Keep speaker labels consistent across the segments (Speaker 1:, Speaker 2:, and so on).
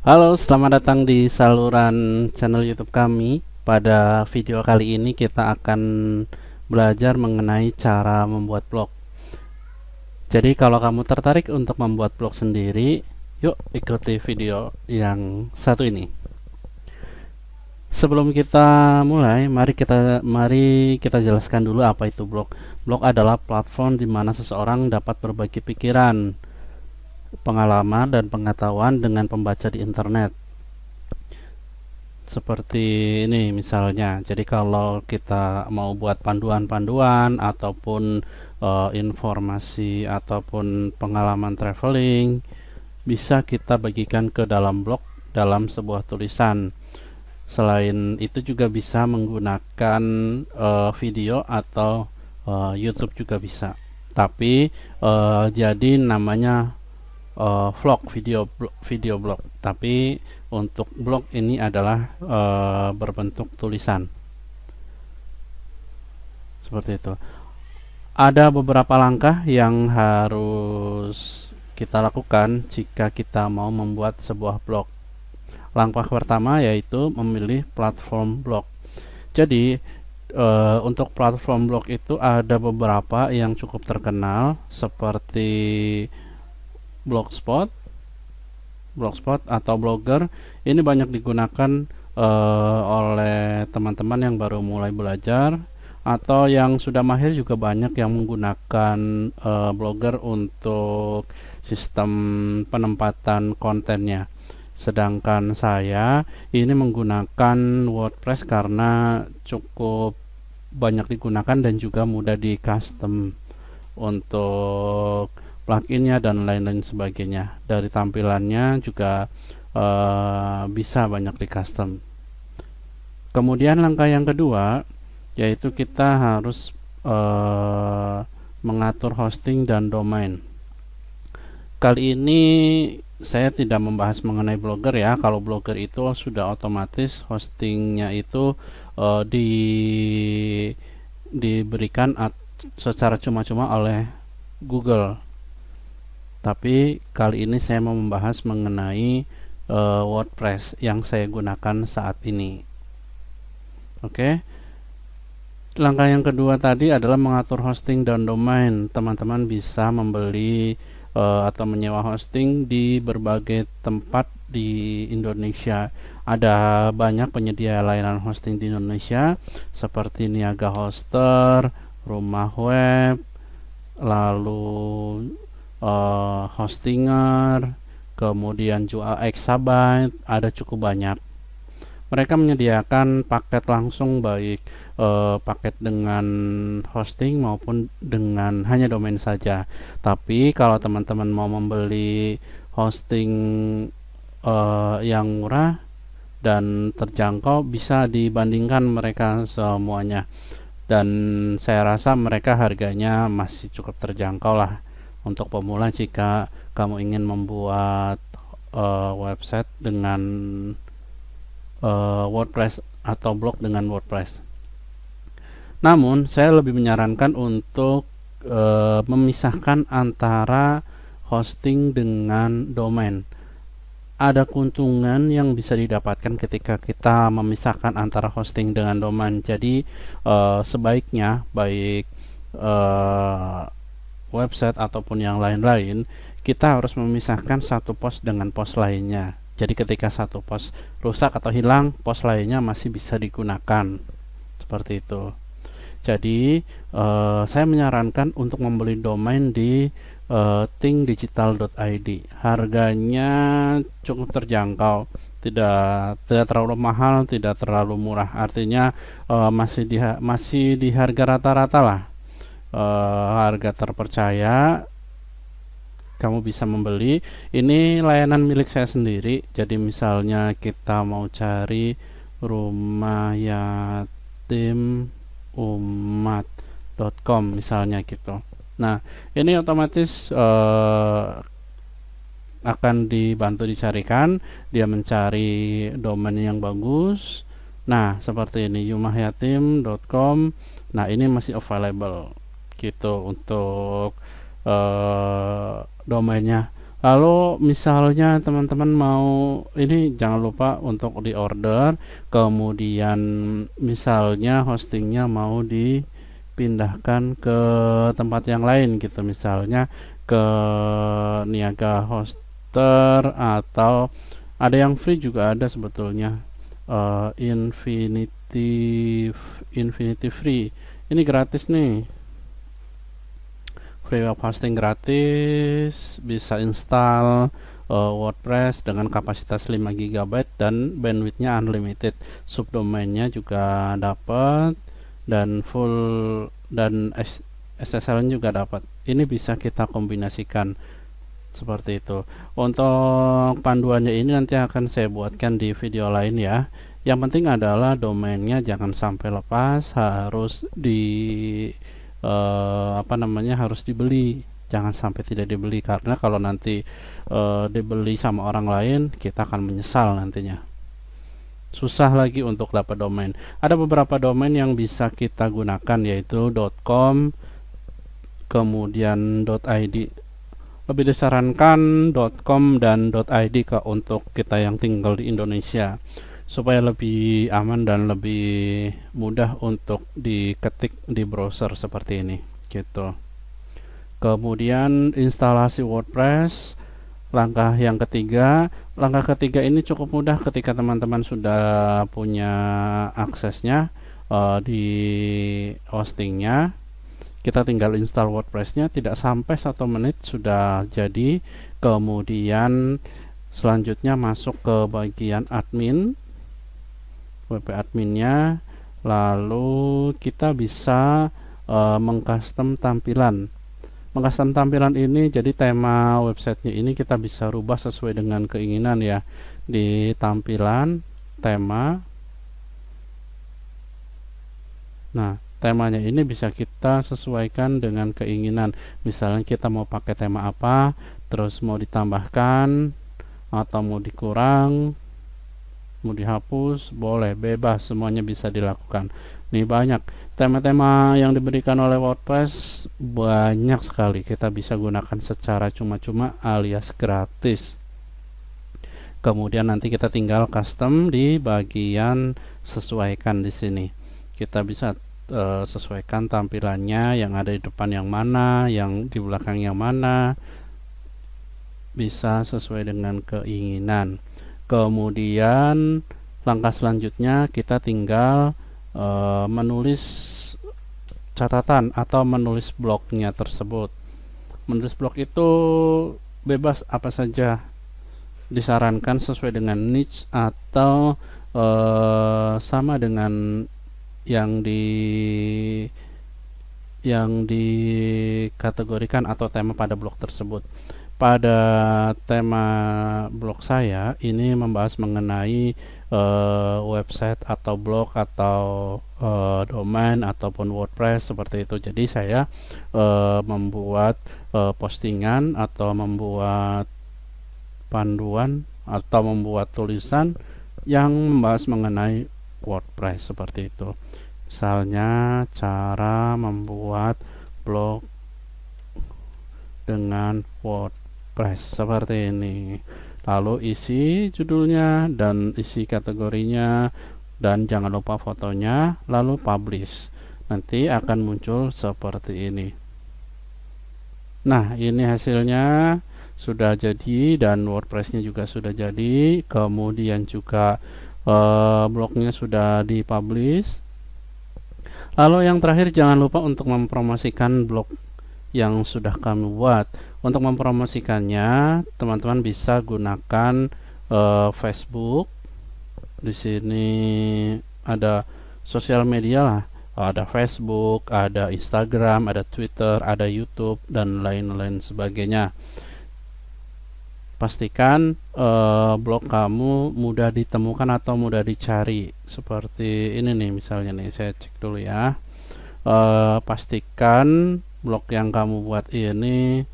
Speaker 1: Halo, selamat datang di saluran channel YouTube kami. Pada video kali ini kita akan belajar mengenai cara membuat blog. Jadi kalau kamu tertarik untuk membuat blog sendiri, yuk ikuti video yang satu ini. Sebelum kita mulai, mari kita jelaskan dulu apa itu blog. Blog adalah platform di mana seseorang dapat berbagi pikiran, pengalaman, dan pengetahuan dengan pembaca di internet. Seperti ini misalnya. Jadi kalau kita mau buat panduan-panduan ataupun informasi ataupun pengalaman traveling, bisa kita bagikan ke dalam blog dalam sebuah tulisan. Selain itu juga bisa menggunakan video atau YouTube juga bisa. Tapi jadi namanya vlog, video blog. Tapi untuk blog ini adalah berbentuk tulisan seperti itu. Ada beberapa langkah yang harus kita lakukan jika kita mau membuat sebuah blog. Langkah pertama yaitu memilih platform blog. Jadi untuk platform blog itu ada beberapa yang cukup terkenal seperti Blogspot atau Blogger. Ini banyak digunakan oleh teman-teman yang baru mulai belajar, atau yang sudah mahir juga banyak yang menggunakan Blogger untuk sistem penempatan kontennya. Sedangkan saya ini menggunakan WordPress karena cukup banyak digunakan dan juga mudah di custom untuk pluginnya dan lain-lain sebagainya. Dari tampilannya juga bisa banyak di custom. Kemudian langkah yang kedua yaitu kita harus mengatur hosting dan domain. Kali ini saya tidak membahas mengenai Blogger ya. Kalau Blogger itu sudah otomatis hostingnya itu diberikan secara cuma-cuma oleh Google. Tapi kali ini saya mau membahas mengenai WordPress yang saya gunakan saat ini. Oke. Langkah yang kedua tadi adalah mengatur hosting dan domain. Teman-teman bisa membeli atau menyewa hosting di berbagai tempat di Indonesia. Ada banyak penyedia layanan hosting di Indonesia seperti Niaga Hoster, Rumah Web, lalu Hostinger, kemudian juga Exabyte. Ada cukup banyak. Mereka menyediakan paket langsung, baik paket dengan hosting maupun dengan hanya domain saja. Tapi kalau teman-teman mau membeli hosting yang murah dan terjangkau, bisa dibandingkan mereka semuanya. Dan saya rasa mereka harganya masih cukup terjangkau lah untuk pemula jika kamu ingin membuat website dengan WordPress atau blog dengan WordPress. Namun saya lebih menyarankan untuk memisahkan antara hosting dengan domain. Ada keuntungan yang bisa didapatkan ketika kita memisahkan antara hosting dengan domain. Jadi sebaiknya baik website ataupun yang lain-lain, kita harus memisahkan satu pos dengan pos lainnya. Jadi ketika satu pos rusak atau hilang, pos lainnya masih bisa digunakan. Seperti itu. Jadi saya menyarankan untuk membeli domain di thinkdigital.id. Harganya cukup terjangkau, tidak terlalu mahal, tidak terlalu murah. Artinya masih di harga rata-rata lah. Harga terpercaya, kamu bisa membeli. Ini layanan milik saya sendiri. Jadi misalnya kita mau cari rumah yatim umat.com misalnya gitu. Nah, ini otomatis akan dibantu dicarikan. Dia mencari domain yang bagus. Nah, seperti ini rumahyatim.com. Nah, ini masih available gitu untuk domainnya. Lalu misalnya teman-teman mau ini, jangan lupa untuk di order, kemudian misalnya hostingnya mau dipindahkan ke tempat yang lain gitu, misalnya ke Niaga Hoster, atau ada yang free juga ada sebetulnya, Infinity Free ini gratis nih, free web hosting gratis, bisa install WordPress dengan kapasitas 5 GB dan bandwidthnya unlimited, subdomainnya juga dapat, dan full, dan SSL juga dapat. Ini bisa kita kombinasikan seperti itu. Untuk panduannya ini nanti akan saya buatkan di video lain ya. Yang penting adalah domainnya jangan sampai lepas, harus harus dibeli, jangan sampai tidak dibeli, karena kalau nanti dibeli sama orang lain kita akan menyesal nantinya, susah lagi untuk dapat domain. Ada beberapa domain yang bisa kita gunakan, yaitu .com kemudian .id. Lebih disarankan .com dan .id untuk kita yang tinggal di Indonesia, supaya lebih aman dan lebih mudah untuk diketik di browser seperti ini gitu. Kemudian instalasi WordPress, langkah ketiga ini cukup mudah ketika teman-teman sudah punya aksesnya di hostingnya. Kita tinggal install WordPress-nya, tidak sampai 1 menit sudah jadi. Kemudian selanjutnya masuk ke bagian admin, WP adminnya, lalu kita bisa mengcustom tampilan. Mengcustom tampilan ini, jadi tema websitenya ini kita bisa rubah sesuai dengan keinginan ya. Di tampilan, tema, nah temanya ini bisa kita sesuaikan dengan keinginan. Misalnya kita mau pakai tema apa, terus mau ditambahkan atau mau dikurang, mau dihapus, boleh, bebas, semuanya bisa dilakukan. Nih banyak tema-tema yang diberikan oleh WordPress, banyak sekali, kita bisa gunakan secara cuma-cuma alias gratis. Kemudian nanti kita tinggal custom di bagian sesuaikan. Di sini kita bisa sesuaikan tampilannya, yang ada di depan yang mana, yang di belakang yang mana, bisa sesuai dengan keinginan. Kemudian langkah selanjutnya kita tinggal menulis catatan atau menulis blognya tersebut. Menulis blog itu bebas apa saja, disarankan sesuai dengan niche atau sama dengan yang dikategorikan atau tema pada blog tersebut. Pada tema blog saya ini membahas mengenai website atau blog atau domain ataupun WordPress seperti itu. Jadi saya membuat postingan atau membuat panduan atau membuat tulisan yang membahas mengenai WordPress seperti itu. Misalnya cara membuat blog dengan WordPress seperti ini. Lalu isi judulnya dan isi kategorinya, dan jangan lupa fotonya, lalu publish. Nanti akan muncul seperti ini. Nah, ini hasilnya sudah jadi dan WordPress-nya juga sudah jadi. Kemudian juga blognya sudah dipublish. Lalu yang terakhir, jangan lupa untuk mempromosikan blog yang sudah kami buat. Untuk mempromosikannya, teman-teman bisa gunakan Facebook. Di sini ada sosial media lah, ada Facebook, ada Instagram, ada Twitter, ada YouTube, dan lain-lain sebagainya. Pastikan blog kamu mudah ditemukan atau mudah dicari. Seperti ini nih, misalnya nih, saya cek dulu ya. Pastikan blog yang kamu buat ini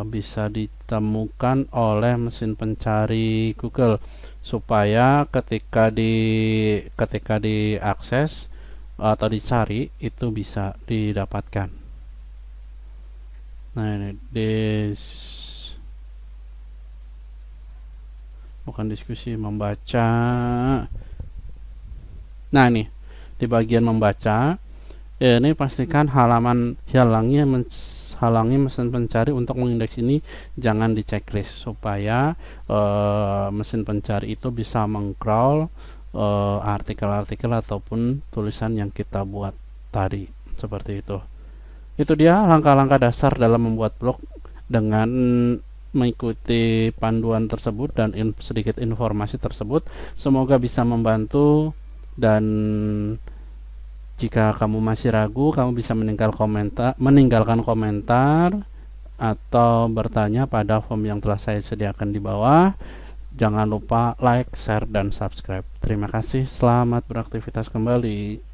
Speaker 1: bisa ditemukan oleh mesin pencari Google, supaya ketika diakses atau dicari itu bisa didapatkan. Nah, ini bukan diskusi, membaca. Nah, ini di bagian membaca, ini pastikan halangi mesin pencari untuk mengindeks ini jangan di checklist, supaya mesin pencari itu bisa mengcrawl artikel-artikel ataupun tulisan yang kita buat tadi, seperti itu. Itu dia langkah-langkah dasar dalam membuat blog. Dengan mengikuti panduan tersebut dan sedikit informasi tersebut, semoga bisa membantu. Dan jika kamu masih ragu, kamu bisa meninggalkan komentar atau bertanya pada form yang telah saya sediakan di bawah. Jangan lupa like, share, dan subscribe. Terima kasih, selamat beraktivitas kembali.